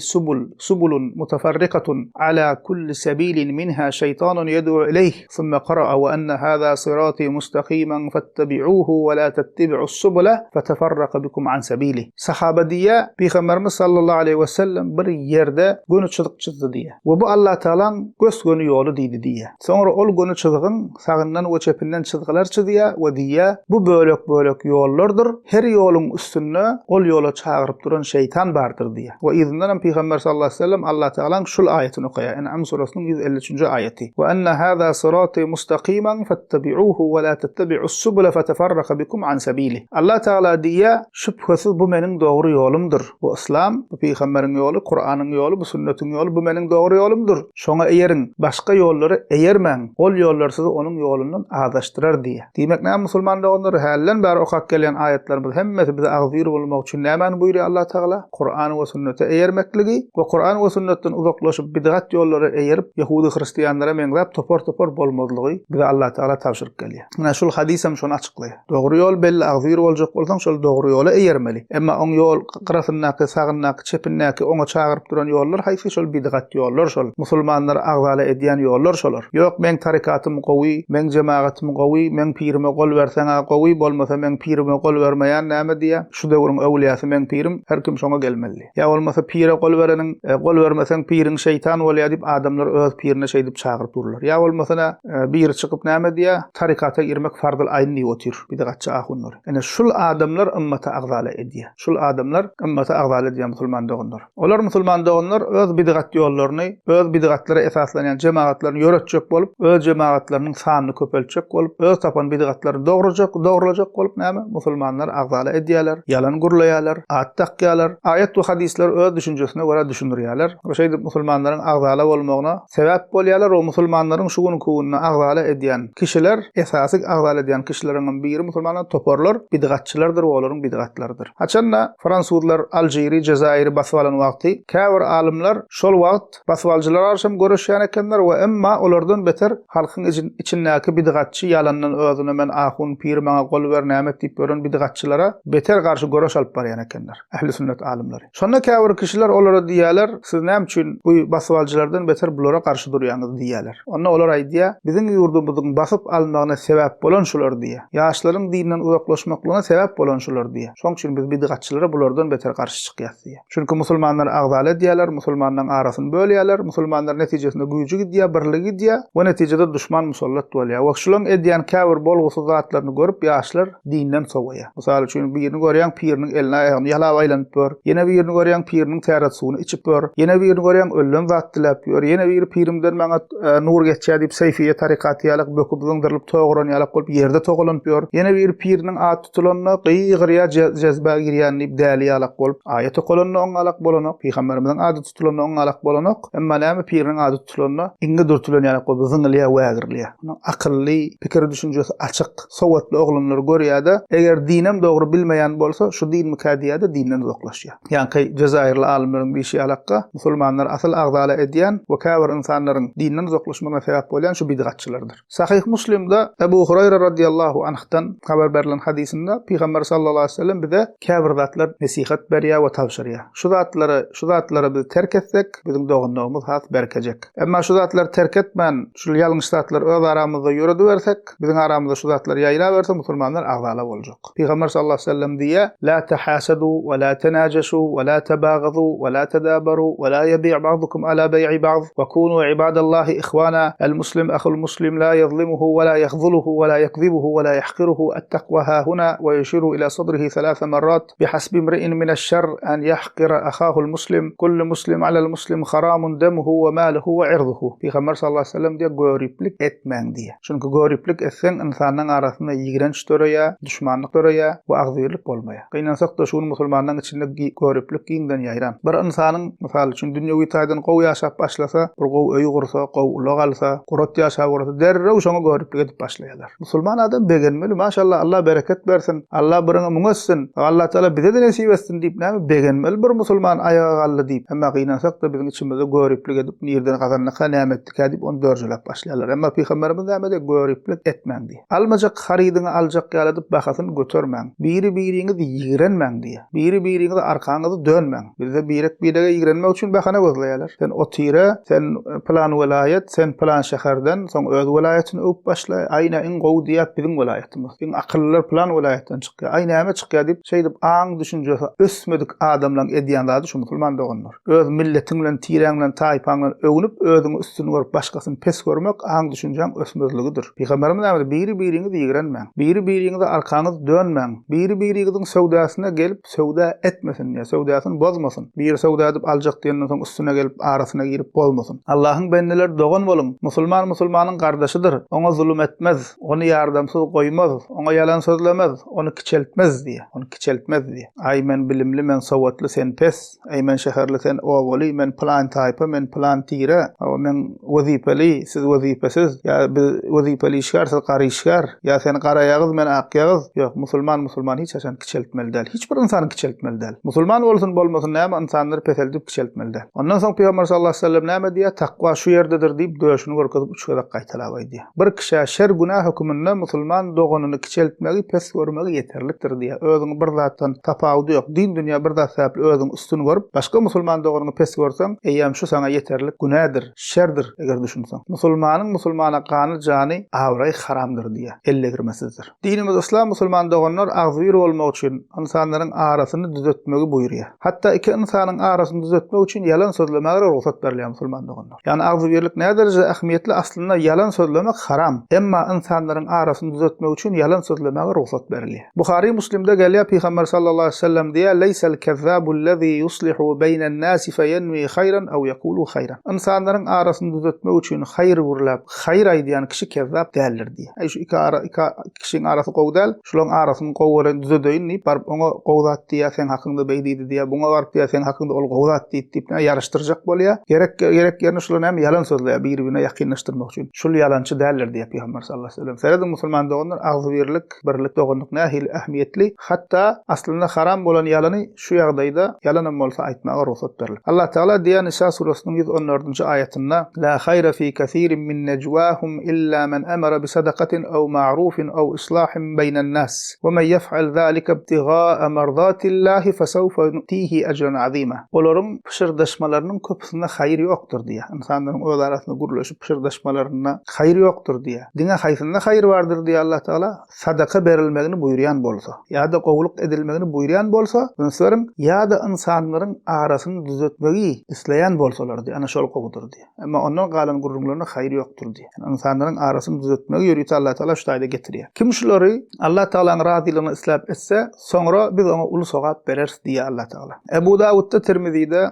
subulun mutafarriqatun ala kulli sabilin minha şeytanun yad'u ilayh, thumma qara'a wa anna hada sirati mustaqiman fattabi'uhu ve la tattabi'us subula fatafarraqa bikum an sabili." Sahaba diýär, Peýgamberimiz sallallahu aleyhi ve sellem bir ýerde göni çyzyk çyzdy diýär. We bu Allah Taalaň göz göni ýoly diýdi diýär. Soňra ol göni çyzygyň sagyndan we çepinden çyzgylar çyzýar we diýär, bu bölek ýollardyr. Her ýoluň üstünde ol ýola çagyryp duran şeytan bardyr diýär. We izinden Peýgamber sallallahu aleyhi ve sellem Allah Taalaň şul aýatyny okuýar. En'am surasynyň 153-nji aýaty. "Ve anna hada sirati mustaqiman fattabi'uhu we la tattabi'us subula fatafarraqa bikum an sabili." Allah Taala diýär, şüphesiz bu meniň dogry ýolumdyr. Bu İslam, bu Peýgamberiň ýoly, Kur'anyň ýoly, bu sünnetiň ýoly, bu meniň dogry ýolumdyr. Şoňa eýeriň, başga ýollary eýermäň. Ol ýollar sizi onuň ýolundan adaşdyrar diýär. Demek näme musulman doganlar hällen bäri okap gelýän aýatlarymyz hemmesi bize agzyr bolmak üçin nämäni buýruýar Allah Taala? Kur'an we sünnete eýermekligi we Kur'an we sünnetden uzaklaşyp bidgat ýollary eýerip Yahudi Hristiýanlara meňzäp topar bolmadylygy bize Allah Taala tawşyryk gelýär. Mana şol hadis hem şonu açıklaýar. Dogry ýol belli agzyr boljak bolsaň şol dogry ýola eýermeli. Emma oň ýol gyrasyndaky, sagyndaky, çepindaky oňa çagyryp duran ýollar haýsy şol bidgat ýollar şol. Musulmanlar agzala edýän ýollar şolar. Ýok men tarikatym gowy, men jemaatym gowy, men pirime gol berseň gowy, bolmasa men pirime gol bermeýän näme diýär? Şu döwrüň öwliýasy men pirim, her kim şoňa gelmeli. Ýa bolmasa pire gol bereniň gol bermeseň pirin şeytan bolýar diýip adamlar öz pirine şey diýip çagyryp durlar. Ýa bolmasa biri çykyp näme diýär? Tarikata girmek fardyl aýn diýip otur. Bidgatçy ahunlar. Ene şul adamlar ümmete agzala edýär. Şul adamlar ümmete agzala edýän musulman doganlar. Olar musulman doganlar öz bidgat ýollaryny, öz bidgatlary esaslanýan jemaatlaryny ýöretjek bolup, öz jemaatlarynyň sanyny köpeltjek bolup, öz tapan bidgatlaryny dograjak bolup näme? Musulmanlar agzala edýärler, ýalan gurlaýarlar, at takýarlar, aýat we hadisler öz düşünjesine görä düşündirýärler. Şeýle musulmanlaryň agzala bolmagyna sebäp bolýarlar. O musulmanlaryň şu gün kuwunyna agzala edýän kişiler, esasy agzala edýän kişileriň biri musulmanlar toparlar, bidgatçylardyr, olaryň bidgatlarydyr. Haçanna Fransuzlar Aljery, Jazair basyp alan wagty, käbir alimler şol wagt basywalçylar arşam görüşýän ekenler we emma olardan beter halkyň içindäki bidgatçy ýalandan özüne men ahun pir maňa gol ber nämet diýip gören bidgatçylara beter garşy görüş alyp barýan ekenler. Ähli sünnet alimleri. Şonda käbir kişiler olara diýýärler, siz näme üçin bu basywalçylardan beter bulara garşy durýaňyz diýýärler. Onda olar aýdýar, biziň ýurdumyzyň basyp almagyna sebäp bolan şular diýär. Ýaşlaryň dinden uzaklaşmaklygyna sebäp bolan şular diýär. Şoň üçin biz bidgatçylara bulardan beter garşy çykýas diýär. Çünki musulmanlar agzala edýärler, musulmanlaryň arasyny bölýärler, musulmanlar netijesinde güýjü gidýär, birligi gidýär we netijede düşman musallat bolýar. Wa şulan edýän käbir bolgusyz zatlaryny görüp ýaşlar dinden sowýar. Mysal üçin birini görýän piriniň eline aýagyny ýalap aýlanyp bör, ýene birini görýän piriniň täret suwuny içip bör, ýene birini görýän ölen zat dilap bör, Yine bir pirimden maňa nur geçýär diýip Seyfiye tarikatyýalyk böküp zyňdyrlyp toğranýalyk bolup ýerde togulanýar. Yine bir piriniň aty tutulanyna gyrýa jezba girýän diýip däliýalyk bolup aýaty golanyna oňalyk bolanyk, Peýgamberimiziň ady tutulanyna oňalyk bolanyk, emma näme piriniň ady tutulanyna iňe durtulanýalyk bolup zyňlýa wägirliýä. Akylly, pikir düşünjesi açyk, sowatly oglanlar görýärdi. Eger dinem dogry bilmeýän bolsa, şu din mukadiyada dinden uzaklaşýar. Ýani Jazairli alimleriň bir alaqqa musulmanlar asl agdala edýän we käbir insanlaryň dinden uzaklaşmagyna sebäp bolan şu bidgatçylardyr. Sahih Muslimde Ebu Hurayra radiyallahu anh'tan haber berilen hadisinde Peygamber sallallahu aleyhi ve sellem bize käbir zatlar nasihat berýär we tabşyrýar. Şu zatlary biz terk etsek, bizim dogunlygymyz has berkejek. Emma şu zatlar terk etmän, şu ýalňyş zatlar öz aramyzda ýöredi bersek, bizim aramyzda şu zatlar ýaýla berse musulmanlar agdala boljak. Peygamber sallallahu aleyhi ve sellem diýär: "La tahasadu we la tanajashu we la tabaghadu we la tadabaru we la yabi' ba'dukum ala bay'i ba'd ve kunu ibadallahi ikhwana. El-muslim akhul muslim la yadhlimuhu we la yakhdhuluhu we la yakdhibuhu we la yahqiruhu. At-taqwa ha huna." Ve yushiru ila sadrihi 3 marrat. "Bihasbi imri'in min ash-sharr an yahqira akhahu al-muslim. Kullu muslim 'ala al-muslim haramun damuhu we maluhu we 'irduhu." Peygamber sallallahu aleyhi ve sellem diýär, "Göriplik etmeň" diýär. Çünki göriplik etseň insanyň arasynda ýigrenç töreye, düşmanlyk töreye we agzyrlyk bolmaýar. Gynansak da şu musulmanyň içinde göriplik giňden ýaýran. Bir insanyň mysal üçin dünýäwi taýdan gow ýaşap başlasa, bir gow öýü gursa, gow ulag alsa, gurat ýaşap gursa, derrew şoňa göriplik edip başlaýarlar. Musulman adam begenmeli, maşallah, Allah bereket bersin, Allah birine muňetsin, Allah Taala bize de nesip etsin diýip näme begenmeli bir musulman ayaga galdy diýip. Emma gynansak da biziň içimizde göriplik edip nirden gazanlyka nämetlik edip onu dörjülep başlaýarlar. Emma Peygamberimiz näme de göriplik etmeň diýär. Almajak haridyňy aljak ýalyp bahasyny götürmeň. Biri-biriňiz ýigrenmeň diýär. Biri-biriňiz arkaňyzy dönmeň. Bizde birek-birege ýigrenmek üçin bahana gözleýärler. Sen otire, sen plan welayet, sen plan şäherden soň öz welaýatyny öp başlaý. Aýna iň gow diýip biziň welaýatymyz. Iň akyllylar plan welayetden çykýar. Aýna näme çykýar diýip şey diýip aň düşünjesi ösmedik adamlaryň edýän zady şu musulman doganlar. Öz milletiň bilen, tireň bilen, taýpaň bilen öňüp özüň üstüni görüp başgasyny pes görmek aň düşünjäň ösmezligidir. Peygamberimiz näme biri-biriňiz ýigrenmeň. Biri-biriňize arkaňyz dönmeň. Biri-biriňiziň sowdasyna gelip sowda etmesin ýa sowdasyny bozmasyn. Bir sowda edip aljak diýenden soň üstüne gelip arasyna girip bolmasyn. Allahyň bendeler dogan bolun. Musulman musulmanyň gardaşydyr. Oňa zulüm etmez, ony ýardamsyz goýmaz, oňa ýalan sözlemez, ony kiçeltmez diýär. Ony kiçeltmez diýär. Ay men bilimli, men sowatly, sen pes. Ay men şäherli, sen owaly, men plan taýpa, men plan tire. Men wazipeli, siz wazipesiz. Ya biz wazipeli işgär, siz gary işgär. Ya sen gara ýagyz, men ak ýagyz. Ýok, musulman hiç haçan kiçeltmeli däl. Hiç bir insany kiçeltmeli däl. Musulman bolsun bolmasyn näme insanlary peseldip kiçeltmeli däl. Ondan soň Peygamber sallallahu aleyhi ve sellem näme diýär? Takwa şu ýerdedir diýip döşüni görkezip üçgede gaýtalaby diýär. Bir kişi şer günah hükmünde musulman doganyny kiçeltmegi, pes görmegi yeterlikdir diýär. Özüň bir zatdan tapawdy ýok. Din dünýä bir zat sebäpli özüň üstüni görüp başga musulman doganyny pes görseň, eýem şu sana yeterlik günädir, şerdir eger düşünseň. Musulmanyň musulmana gany jany awray haramdyr diýär. Elle girmesizdir. Dinimiz İslam musulman doganlar agzyr bolmak üçin insanlaryň arasyny düzeltmegi buýurýar. Hatda iki insanyň arasyny düzeltmek üçin yalan sözlemege ruhsat berilýär musulman doganlar. Ýani agzyrlyk näderje ähmiýetli aslynda yalan sözlemek haram. Emma insanlaryň arasyny düzeltmek üçin yalan sözlemege ruhsat berilýär. Buhari Muslimde gelýär Peygamber sallallahu aleyhi ve sellem diýär: "Leysel kezzabu allazi yuslihu beynen nasi feyenwi hayran aw yaqulu hayran." İnsanlaryň arasyny düzeltmek üçin hayır gurlap, hayır aýdýan kişi kezzap däldir diýär. Şu iki kişiň arasy gowdal, şularyň arasyny gowuran düzedeýin diýip barp oňa gowdat diýär, sen hakynda beýdidi diýär, buňa barp diýär, sen hakynda ol gowdat diýip ýarışdyrjak bolýar. Gerek ýerine şular näme yalan sözleýär, bir-birine ýakynlaşdyrmak üçin. Şol yalançy däldir diýär Peygamber sallallahu aleyhi ve sellem. Seredin musulman doganlar agzyrlyk, birlik doganlyk nähil ähmiýetli, hatda aslynda haram bolan ýalany şu ýagdaýda yalan bolsa aýtmaga ruhsat berilýär. Allah Taala diýär Nisa surasynyň 114-nji aýatynda: "La hayra fi kasirin min najwahum illa man amara bi sadaqatin aw ma'rufin aw islahin beynen nas. Ve men yef'al zalika ibtigha'a mardatillahi fasawfa nutihi ajran azima." Olaryň pişirdeşmalarynyň köpüsinde hayır ýokdur diýär. İnsanlaryň öz arasynda gurulýaşyp pişirdeşmalaryna hayır ýokdur diýär. Diňe haýsynda hayır bardyr diýär Allah Taala. Sadaka berilmegini buýurýan bolsa, ýa-da gowluk edilmegini buýurýan bolsa, öňsörüm ýa-da insanlaryň arasyny düzeltmegi isleýän bolsalar diýär. Ana şol gowdur diýär. Emma ondan galan gurulmalarına hayır ýokdur diýär. İnsanlaryň arasyny düzeltmegi ýörýär Allah Taala şu taýda getirýär. Kim şulary Allah Taalanyň razylygyny islap etse, soňra biz oňa uly sowap bereriz diýär Allah Taala. Ebu Davudda, Tirmizi'de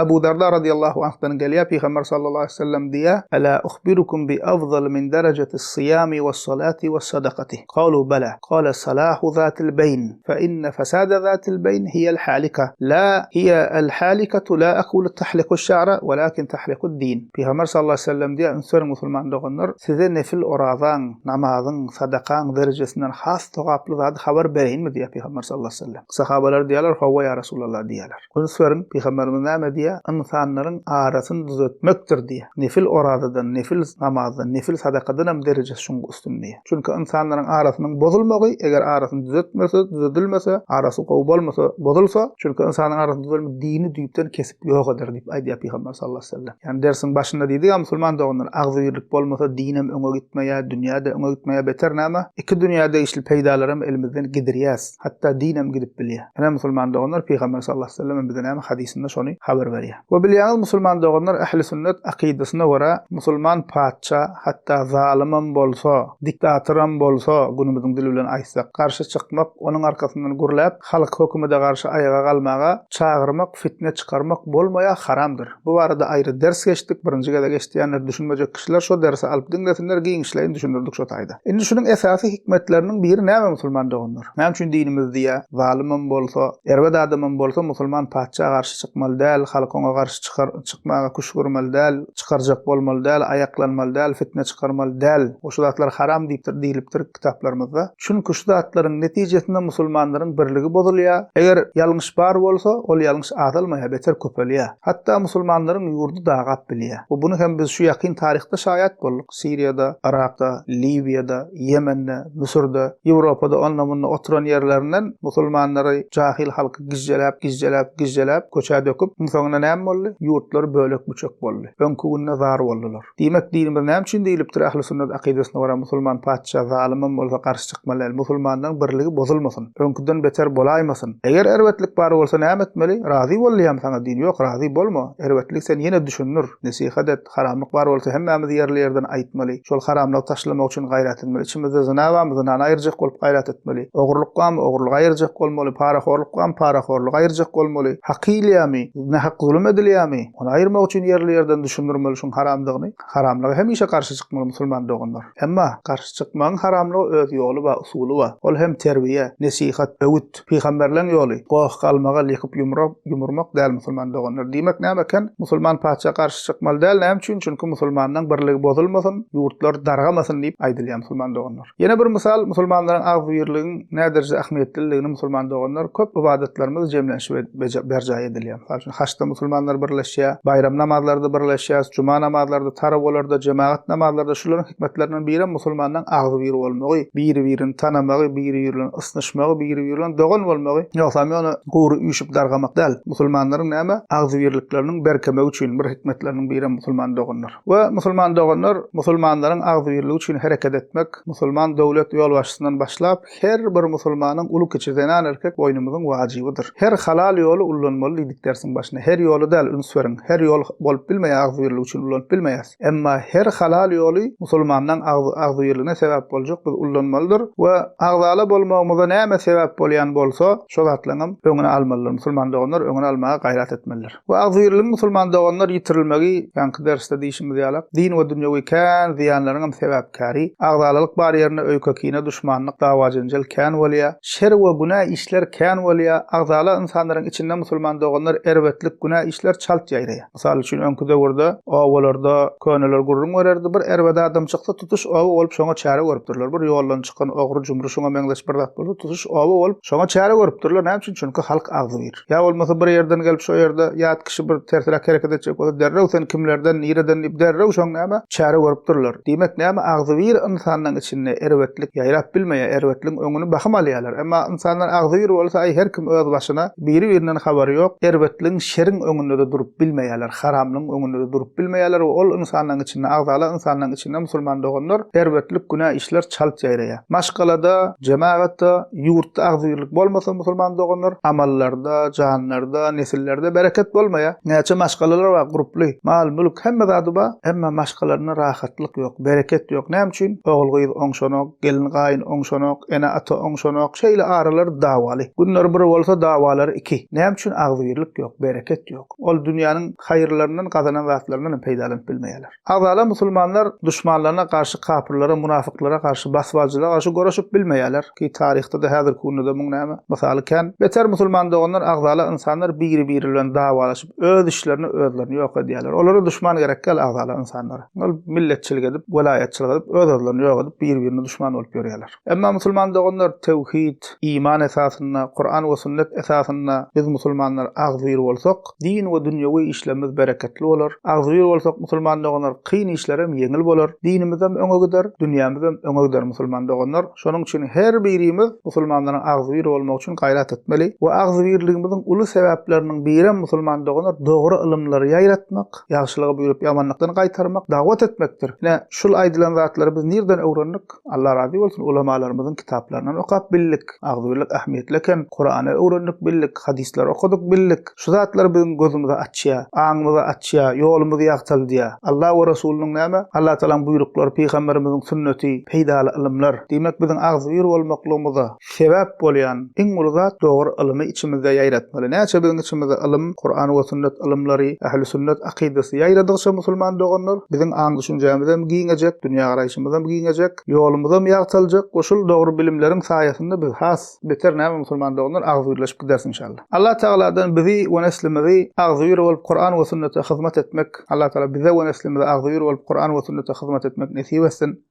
Ebu Darda radıyallahu radıyallahu anh'tan geliyor Peygamber sallallahu aleyhi ve sellem diye "Ela uhbirukum bi afdal min dereceti siyami ve salati ve sadakati." Kalu bela. Kale salahu zatil beyn. Fe inne fesade zatil beyn hiyel halika. La hiyel halikatu la akulu tahliku şa'ra velakin tahliku din. Peygamber sallallahu aleyhi ve sellem diye ünsör musulman doğanlar size nefil orazan, namazın, sadakan derecesinden has toğaplı zat haber bereyin mi diye Peygamber sallallahu aleyhi ve sellem. Sahabalar diyorlar, "Havva ya Resulallah" diyorlar. Ünsörün Peygamberimiz näme diye? İnsanların arasını düzeltmektir diye. Nefil orazadan, nefil namazdan, nefil sadakadan hem derecesi şunga üstün diye. Çünkü insanların arasının bozulmagy, eger arasını düzeltmese, düzeltilmese, arası gowy bolmasa, bozulsa, çünkü insanların arasını düzeltmek dini düýpden kesip ýok eder diýip aýdy Peygamber sallallahu aleyhi ve sellem. Yani dersin başında diýdi ya musulman doğanlar agzyrlyk bolmasa dinem öňe gitmeýär, dünýäde öňe gitmeýär beter näme? Iki dünýäde işli peýdalarym elimizden gidirýäs. Hatta dinem gidip bilýär. Ana musulman doğanlar Peygamber sallallahu aleyhi ve sellem bize näme hadisinde şonu haber berýär. We bilýäňiz musulman doğanlar ähli sünnet akidasyna görä musulman patça hatta zalimam bolsa, diktatoram bolsa, günümüziň dili bilen aýtsak, garşy çykmak, onuň arkasyndan gurlap, halk hökümete garşy aýaga galmaga, çağırmak, fitne çıkarmak bolmaýa haramdyr. Bu barada aýry ders geçdik. Birinji gede geçdiýänler düşünmejek kişiler şo dersi alyp dinlesinler, giňişleýin düşündirdik şo taýda. Indi şunyň esasy hikmetleriniň biri näme musulman doğanlar? Näme üçin dinimiz diýär? Zalimam bolsa, erwet adamam bolsa musulman patça garşy çykmaly däl, halk oňa garşy çykmaga kuş gurmaly däl, çıkarjak bolmaly däl, ayaklanmaly däl, fitne çıkarmaly däl. Oşu zatlar haram diýipdir kitaplarymyzda. Çünki şu zatlaryň netijesinde musulmanlaryň birligi bozulýar. Eger ýalňyş bar bolsa, ol ýalňyş adalmaýar, beter köpelýär. Hatta musulmanlaryň ýurdu dagap bilýär. Bunu hem biz şu ýakyn taryhda şaýat bolduk. Siriýada, Irakda, Libyada, Yemen'de, Mısır'da, Ýewropada onlamunna oturan ýerlerinden musulmanlary jahil halky gizjelep köçä döküp, soňra näme boldy? Ýurtlar bölek buçak boldy. Öňküne zar boldylar. Diýmek dinimiz näme üçin diýilipdir? Ähli sünnet akidasyna görä musulman patça zalimam bolsa garşy çykmaly, musulmanyň birligi bozulmasyn, öňküden beter bolaýmasyn. Eger erwetlik bar bolsa näme etmeli? Razy bolýam saňa din ýok, razy bolma. Erwetlik sen ýene düşünür. Nesihat et, haramlyk bar bolsa hemmemiz ýerlerden aýtmaly. Şol haramlyk taşlamak üçin gaýrat etmeli. İçimizde zina barmy, zinany aýyrjak bolup gaýrat etmeli. Ogurlyk barmy, ogurlyk aýyrjak bolmaly. Paraxorlyk barmy, paraxorlyk aýyrjak bolmaly. Hakylýamy, nähak zulüm edilýärmi? Onu aýyrmak üçin ýerlerden düşündirmeli şoň haramlygyny. Haramlyga hemişe garşy çykmaly musulman doganlar. Emma garşy çykmagyň haramlygy öz ýoly we usuly bar. Ol hem terbiýe, nesihat, öwüt, peýgamberleň ýoly. Goh galmaga ýykyp ýumurmak däl musulman doganlar. Diýmek näme eken? Musulman paça garşy çykmaly däl. Näme üçin? Çünki musulmanyň birligi bozulmasyn, ýurtlar dargamasyn diýip aýdylýar musulman doganlar. Ýene bir misal musulmanlaryň agzyrlygyň näderje ähmiýetliligini musulman doganlar köp ibadetlerimiz jemlenşip berjaý edilýär. Şol haçda musulmanlar birleşýär, bayram namazlarynda birleşýär, cuma namazlarynda, tarawelarda, jemaat namazlarynda şolaryň hikmetlerinden biri musulmanyň agzyr bolmagy, biri-birini tanamagy, biri-biri bilen ysnyşmagy, biri-biri bilen dogan bolmagy, ýoksa ony gury üýşüp dargamak däl. Musulmanlaryň näme? Agzyrlyklarynın berkemegi üçin bir hikmetleriniň biri musulman doganlar. We musulman doganlar musulmanlaryň agzyrlygy üçin hereket etmek, musulman döwlet ýolbaşçysyndan başlap her bir musulmanyň uly keçirden erkek boynumyzyň wajibidir. Her halal ýoly ullanmaly diýdik dersiň başyna. Her ýoly däl ünsüriň, her ýol bolup bilmeýär agzyrlyk üçin ullanyp bilmeýäs. Emma her halal ýoly musulmanyň agzyrlygyna sebäp boljak bir ullanmalydyr we agzaly bolmagymyza näme sebäp bolýan bolsa, şol zatlaryň öňüne almalylar. Musulman doganlar öňüne almaga gaýrat etmeliler. We agzyrlyk musulman doganlar ýitirilmegi, ýa-ni dersde diýişimiz ýalak, din we dünýäwi kän ziýanlaryň hem sebäpkary, agzalylyk bar ýerine öýkekine düşmanlyk, dawa jenjel kän bolýar, şer we günah işler kän bolýar. Agzaly insanlaryň içinde musulman doganlar erwetlik günah işler çalt ýaýraýar. Mysal üçin öňkü döwürde owalarda köneler gurrun bererdi, bir erwet adam çyksa tutuş owa bolup şoňa çäre görüpdirler. Bir ýoldan çykan ogry jumry şoňa meňleş bir zat bolsa tutuş owa bolup şoňa çäre görüpdirler. Näme üçin? Çünki halk agzyr. Ýa bolmasa bir ýerden gelip şo ýerde ýat kişi bir tersirak hereket etjek bolsa derrew sen kimlerden, nireden ip derrew şoň näme çäre görüpdirler. Diýmek näme? Agzyr insanyň içinde erwetlik ýaýrap bilmeýär, erwetliň öňüni bakamalýarlar. Emma insanlar agzyr bolsa ay her kim öz başyna biri-birinden habary ýok. Erwetliň şeriň öňünde de durup bilmeýärler, haramlyň öňünde de durup bilmeýärler. Ol insanyň içinde, agzaly insanyň içinde musulman doganlar erwetlik günah işler çalt ýaýraýar. Maşgalada, jemaatda, ýurtda agzyrlyk bolmasa musulman doganlar amallarda, janlarda, nesillerde bereket bolmaýar. Näçe maşgalalar we gruply, mal, mülk hemme zady bar, emma maşgalaryna rahatlyk ýok, bereket ýok. Näme üçin? Ogul-gyz oňşonok, gelin gaýyn oňşonok, ene ata oňşonok, şeýle aralar dawaly. Günler bir bolsa dawalary iki. Näme üçin? Agzyrlyk ýok, bereket ýok. Ol dünýäniň dinin hayırlarından gazanan zatlarından peýdalanyp bilmeýärler. Agzala musulmanlar düşmanlaryna karşı, kapyrlara, munafyklara karşı, basbalcılara karşı goraşyp bilmeýärler ki tarihte de häzir kununda muň näme masaly kan. Beter musulman doganlar agzala insanlar biri-biri bilen dawalaşyp öz işlerini özlerini ýok edýärler. Olara düşman gerek gel agzala insanlara. Ol milletçilik edip, welayetçilik edip, öz özlerini ýok edip bir-birine düşman bolup ýörýärler. Emma musulman doganlar tewhid, iman esasyna, Kur'an we sünnet esasyna biz musulmanlar agzyr bolsak, din we dünýäwi işlerimiz bereketli bolar. Agzyr bolsak musulman doganlar kyn işlerem ýeňil bolar. Dinimizem öňe gider, dünýämizem öňe gider musulman doganlar. Şonuň üçin her birimiz musulmanlaryň agzyr bolmak üçin gaýrat etmeli we agzyrligimiziň uly sebäpleriniň biri musulman doganlar dogry ilmleri ýaýratmak, ýagşylygy buýurup ýamanlykdan gaýtarmak, dawat etmekdir. Ine şul aýdylan zatları biz nerden öwrendik? Allah razy bolsun, ulamalarymyzyň kitaplaryndan okap bildik. Agzyrlyk ähmiýetli eken Kur'any öwrendik bildik, hadisler okudyk bildik. Şu zatlar biziň gözümizi açýar, aňymyzy açýar, ýolumuzy ýagtyldyýar. Allah we Rasulüniň näme? Allah taalaň buýruklary, peýgamberimiziň sünneti, peýdaly ilmler. Demek biziň agzyr bolmaklygymyza sebäp bolýan iň uly zat dogry ilmi içimizde ýaýratmaly. Näçe biziň içimizde ilim, Kur'an we sünnet ilimleri, ähli sünnet akidesi ýaýradykça musulman doganlar biziň aň düşünjämizem giňejek, dünýä garaýşymyzam giňejek, ýolumyzam ýagtyljak. Goşul dogry bilimleriň saýasynda biz has beter näme musulman doganlar agzyrlaşyp gidersin inşallah. Allah Taala'dan bizi we neslimizi agzyr bolup Kur'an we sünnete hyzmat etmek, Allah Taala bize we neslimize agzyr bolup Kur'an we sünnete hyzmat etmek nesip etsin.